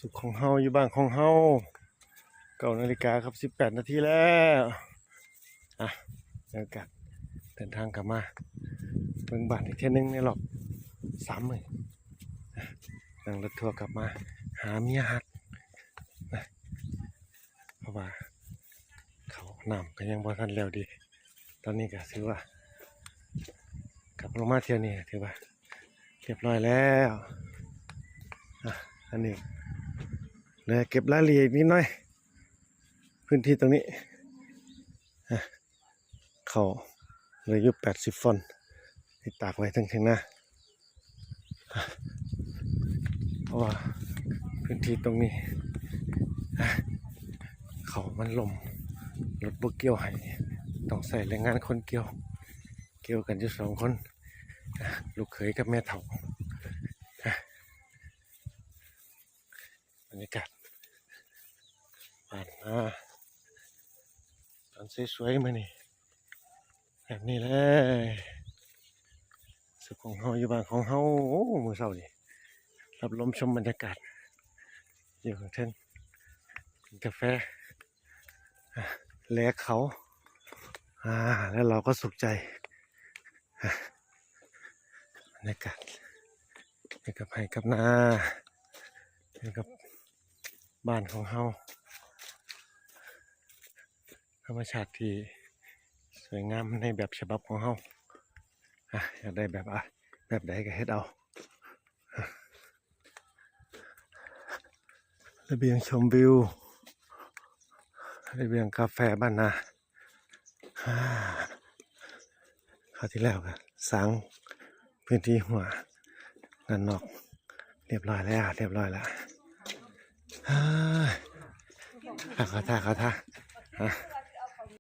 สุขของเฮาอยู่บ้านของเฮา9 นาฬิกาครับ18 นาทีแล้วเดี๋ยวกันเดินทางกลับมาเบิ่งบ้านอีกเที่ยนึงในรอบ3 มื้อนั่งรถทัวร์กลับมาหาเมียฮักนะเพราะว่าเขาน้ำก็ยังบ่ทันแล้วดีตอนนี้ก็ถือว่ากลับลงมาเที่ยวนี้ถือว่าเรียบร้อยแล้วอันนี้เลยเก็บรายละเอียดนิดหน่อยพื้นที่ตรงนี้เขาเหลืออยู่80 ฟอนที่ตากไว้ทั้งหน้าเพราะว่าพื้นที่ตรงนี้เขามันลมรถบุกเกี่ยวให้ต้องใส่แรงงานคนเกี่ยวกันอยู่2 คนลูกเขยกับแม่เฒ่าบรรยากาศบ้านตอนสวยๆมานี่แบบนี้เลยสุขของเฮาอยู่บ้านของเฮาโอ้มื้อเช้านี่รับลมชมบรรยากาศอยู่ข้างเทิงกินกาแฟแลเขาแล้วเราก็สุขใจบรรยากาศอยู่กับไร่กับนาอยู่กับบ้านของเฮาธรรมชาติที่สวยงามในแบบฉบับของเฮาอยากได้แบบใดก็เฮ็ดเอาระเบียงชมวิวระเบียงกาแฟบ้านนาคราวที่แล้วก็สร้างพื้นที่หัวด้านนอกเรียบร้อยแล้วขอท่า